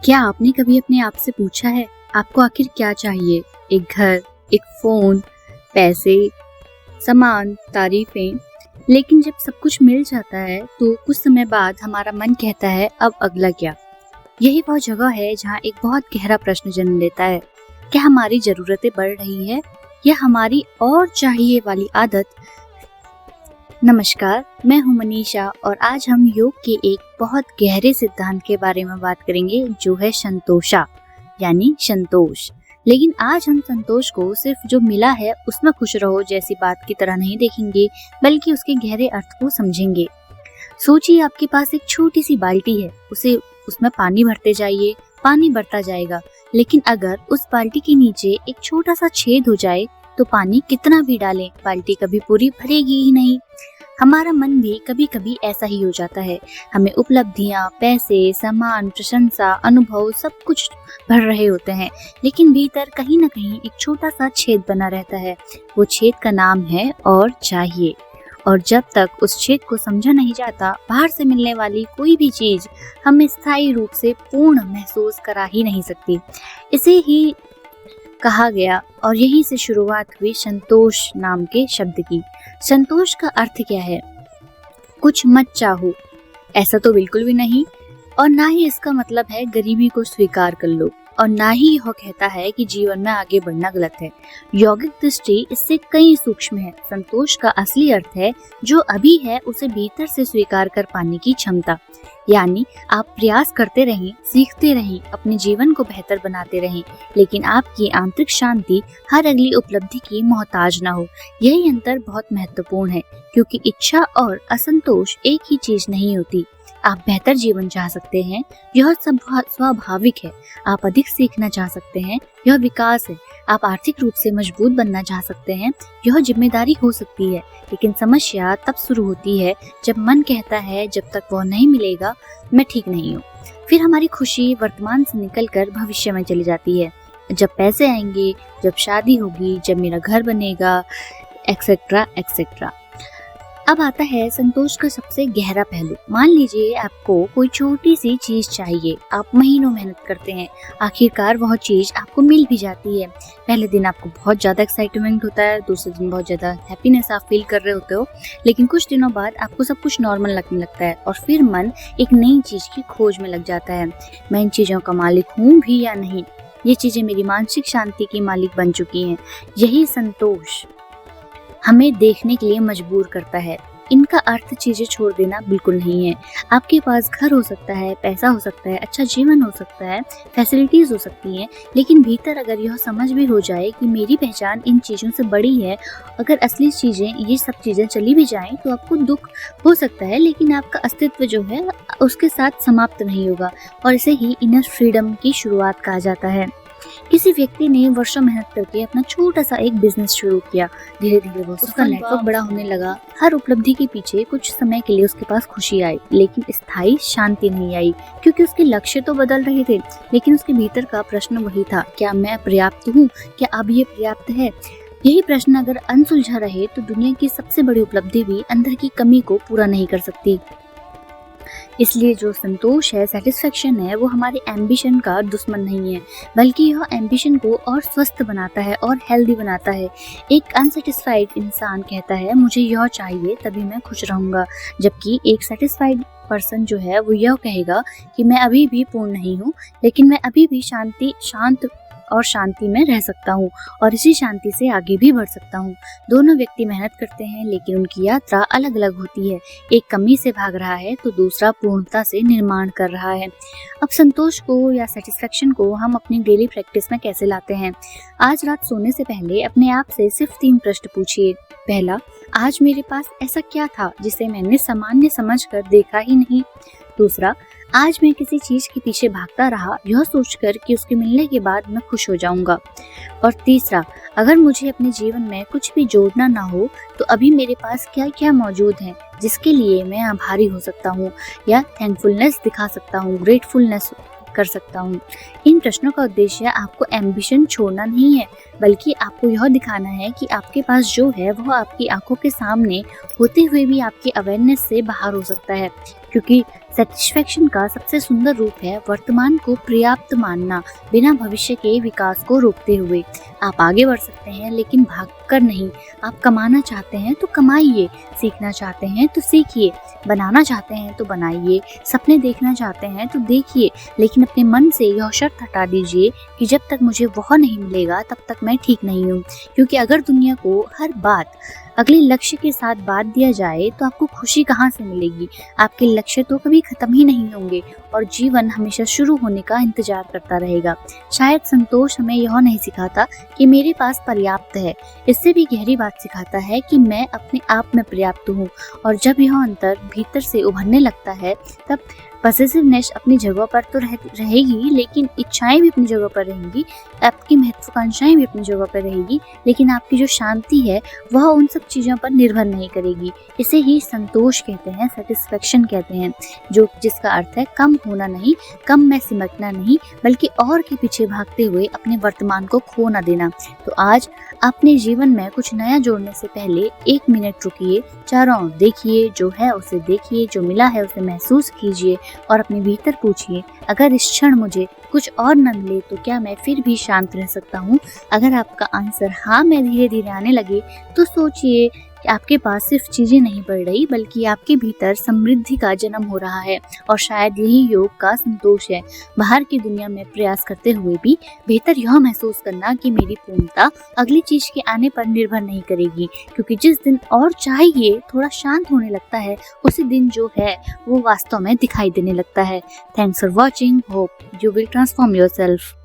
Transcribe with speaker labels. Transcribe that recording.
Speaker 1: क्या आपने कभी अपने आप से पूछा है आपको आखिर क्या चाहिए? एक घर, एक फोन, पैसे, सामान, तारीफें। लेकिन जब सब कुछ मिल जाता है तो कुछ समय बाद हमारा मन कहता है अब अगला क्या? यही वो जगह है जहाँ एक बहुत गहरा प्रश्न जन्म लेता है। क्या हमारी जरूरतें बढ़ रही है या हमारी और चाहिए वाली आदत? नमस्कार, मैं हूं मनीषा और आज हम योग के एक बहुत गहरे सिद्धांत के बारे में बात करेंगे जो है संतोषा यानी संतोष। लेकिन आज हम संतोष को सिर्फ जो मिला है उसमें खुश रहो जैसी बात की तरह नहीं देखेंगे, बल्कि उसके गहरे अर्थ को समझेंगे। सोचिए आपके पास एक छोटी सी बाल्टी है, उसमें पानी भरते जाइए, पानी बढ़ता जाएगा। लेकिन अगर उस बाल्टी के नीचे एक छोटा सा छेद हो जाए तो पानी कितना भी डालें, बाल्टी कभी पूरी भरेगी ही नहीं। हमारा मन भी कभी कभी ऐसा ही हो जाता है। हमें उपलब्धियां, पैसे, सम्मान, प्रशंसा, अनुभव सब कुछ भर रहे होते हैं, लेकिन भीतर कहीं ना कहीं एक छोटा सा छेद बना रहता है। वो छेद का नाम है और चाहिए। और जब तक उस छेद को समझा नहीं जाता, बाहर से मिलने वाली कोई भी चीज हमें स्थायी रूप से पूर्ण महसूस करा ही नहीं सकती। इसे ही कहा गया और यहीं से शुरुआत हुई संतोष नाम के शब्द की। संतोष का अर्थ क्या है? कुछ मत चाहो, ऐसा तो बिल्कुल भी नहीं। और ना ही इसका मतलब है गरीबी को स्वीकार कर लो, और ना ही यह कहता है कि जीवन में आगे बढ़ना गलत है। यौगिक दृष्टि इससे कई सूक्ष्म है। संतोष का असली अर्थ है जो अभी है उसे भीतर से स्वीकार कर पाने की क्षमता। यानी आप प्रयास करते रहें, सीखते रहें, अपने जीवन को बेहतर बनाते रहें, लेकिन आपकी आंतरिक शांति हर अगली उपलब्धि की मोहताज ना हो। यही अंतर बहुत महत्वपूर्ण है, क्योंकि इच्छा और असंतोष एक ही चीज नहीं होती। आप बेहतर जीवन चाह सकते हैं, यह सब स्वाभाविक है। आप अधिक सीखना चाह सकते हैं, यह विकास है। आप आर्थिक रूप से मजबूत बनना चाह सकते हैं, यह जिम्मेदारी हो सकती है। लेकिन समस्या तब शुरू होती है जब मन कहता है जब तक वह नहीं मिलेगा मैं ठीक नहीं हूँ। फिर हमारी खुशी वर्तमान से निकलकर भविष्य में चली जाती है। जब पैसे आएंगे, जब शादी होगी, जब मेरा घर बनेगा, एक्सेट्रा एक्सेट्रा। अब आता है संतोष का सबसे गहरा पहलू। मान लीजिए आपको कोई छोटी सी चीज चाहिए, आप महीनों मेहनत करते हैं, आखिरकार वह चीज आपको मिल भी जाती है। पहले दिन आपको बहुत ज्यादा एक्साइटमेंट होता है, दूसरे दिन बहुत ज्यादा हैप्पीनेस आप फील कर रहे होते हो, लेकिन कुछ दिनों बाद आपको सब कुछ नॉर्मल लगने लगता है और फिर मन एक नई चीज की खोज में लग जाता है। मैं इन चीजों का मालिक हूँ भी या नहीं, ये चीजें मेरी मानसिक शांति की मालिक बन चुकी हैं। यही संतोष हमें देखने के लिए मजबूर करता है। इनका अर्थ चीजें छोड़ देना बिल्कुल नहीं है। आपके पास घर हो सकता है, पैसा हो सकता है, अच्छा जीवन हो सकता है, फैसिलिटीज हो सकती हैं, लेकिन भीतर अगर यह समझ भी हो जाए कि मेरी पहचान इन चीजों से बड़ी है, अगर असली चीजें, ये सब चीजें चली भी जाएं तो आपको दुख हो सकता है, लेकिन आपका अस्तित्व जो है उसके साथ समाप्त नहीं होगा। और इसे ही इनर फ्रीडम की शुरुआत कहा जाता है। किसी व्यक्ति ने वर्षों मेहनत करके अपना छोटा सा एक बिजनेस शुरू किया। धीरे धीरे उसका नेटवर्क बड़ा होने लगा। हर उपलब्धि के पीछे कुछ समय के लिए उसके पास खुशी आई, लेकिन स्थायी शांति नहीं आई, क्योंकि उसके लक्ष्य तो बदल रहे थे, लेकिन उसके भीतर का प्रश्न वही था, क्या मैं पर्याप्त हूँ? क्या अब ये पर्याप्त है? यही प्रश्न अगर अनसुलझा रहे तो दुनिया की सबसे बड़ी उपलब्धि भी अंदर की कमी को पूरा नहीं कर सकती। इसलिए जो संतोष है, सेटिस्फेक्शन है, वो हमारे एम्बिशन का दुश्मन नहीं है, बल्कि यह एम्बिशन को और स्वस्थ बनाता है और हेल्दी बनाता है। एक अनसेटिस्फाइड इंसान कहता है मुझे यह चाहिए तभी मैं खुश रहूंगा, जबकि एक सेटिस्फाइड पर्सन जो है वो यह कहेगा कि मैं अभी भी पूर्ण नहीं हूँ, लेकिन मैं अभी भी शांति में रह सकता हूँ और इसी शांति से आगे भी बढ़ सकता हूँ। दोनों व्यक्ति मेहनत करते हैं, लेकिन उनकी यात्रा अलग अलग होती है। एक कमी से भाग रहा है तो दूसरा पूर्णता से निर्माण कर रहा है। अब संतोष को या सेटिस्फेक्शन को हम अपनी डेली प्रैक्टिस में कैसे लाते हैं? आज रात सोने से पहले अपने आप से सिर्फ 3 प्रश्न पूछिए। पहला, आज मेरे पास ऐसा क्या था जिसे मैंने सामान्य समझकर देखा ही नहीं? दूसरा, आज मैं किसी चीज के पीछे भागता रहा यह सोचकर कि उसके मिलने के बाद मैं खुश हो जाऊंगा। और तीसरा, अगर मुझे अपने जीवन में कुछ भी जोड़ना ना हो तो अभी मेरे पास क्या क्या मौजूद है जिसके लिए मैं आभारी हो सकता हूँ या थैंकफुलनेस दिखा सकता हूँ, ग्रेटफुलनेस कर सकता हूँ। इन प्रश्नों का उद्देश्य आपको एम्बिशन छोड़ना नहीं है, बल्कि आपको यह दिखाना है कि आपके पास जो है वह आपकी आंखों के सामने होते हुए भी आपके अवेयरनेस से बाहर हो सकता है। क्योंकि सेटिस्फेक्शन का सबसे सुंदर रूप है वर्तमान को पर्याप्त मानना, बिना भविष्य के विकास को रोकते हुए। आप आगे बढ़ सकते हैं लेकिन भागकर नहीं। आप कमाना चाहते हैं तो कमाइए, सीखना चाहते हैं तो सीखिए, बनाना चाहते हैं तो बनाइए, सपने देखना चाहते हैं तो देखिए, लेकिन अपने मन से यह शर्त हटा दीजिए कि जब तक मुझे वह नहीं मिलेगा तब तक मैं ठीक नहीं हूँ। क्योंकि अगर दुनिया को हर बात अगले लक्ष्य के साथ बांध दिया जाए तो आपको खुशी कहाँ से मिलेगी। आपके लक्ष्य तो कभी खत्म ही नहीं होंगे और जीवन हमेशा शुरू होने का इंतजार करता रहेगा। शायद संतोष हमें यह नहीं सिखाता कि मेरे पास पर्याप्त है, इससे भी गहरी बात सिखाता है कि मैं अपने आप में पर्याप्त हूँ। और जब यह अंतर भीतर से उभरने लगता है तब पॉजिटिवनेस अपनी जगह पर तो रहेगी, लेकिन इच्छाएं भी अपनी जगह पर रहेंगी, आपकी महत्वाकांक्षाएं भी अपनी जगह पर रहेगी, लेकिन आपकी जो शांति है वह उन सब चीज़ों पर निर्भर नहीं करेगी। इसे ही संतोष कहते हैं, सेटिस्फेक्शन कहते हैं, जिसका अर्थ है कम होना नहीं, कम में सिमटना नहीं, बल्कि और के पीछे भागते हुए अपने वर्तमान को खो न देना। तो आज अपने जीवन में कुछ नया जोड़ने से पहले 1 मिनट रुकिए, चारों ओर देखिए, जो है उसे देखिए, जो मिला है उसे महसूस कीजिए और अपने भीतर पूछिए, अगर इस क्षण मुझे कुछ और न मिले तो क्या मैं फिर भी शांत रह सकता हूँ? अगर आपका आंसर हाँ में धीरे धीरे आने लगे तो सोचिए कि आपके पास सिर्फ चीजें नहीं बढ़ रही, बल्कि आपके भीतर समृद्धि का जन्म हो रहा है। और शायद यही योग का संतोष है, बाहर की दुनिया में प्रयास करते हुए भी बेहतर यह महसूस करना कि मेरी पूर्णता अगली चीज के आने पर निर्भर नहीं करेगी। क्योंकि जिस दिन और चाहिए थोड़ा शांत होने लगता है, उसी दिन जो है वो वास्तव में दिखाई देने लगता है। Thanks for watching, hope you will transform yourself.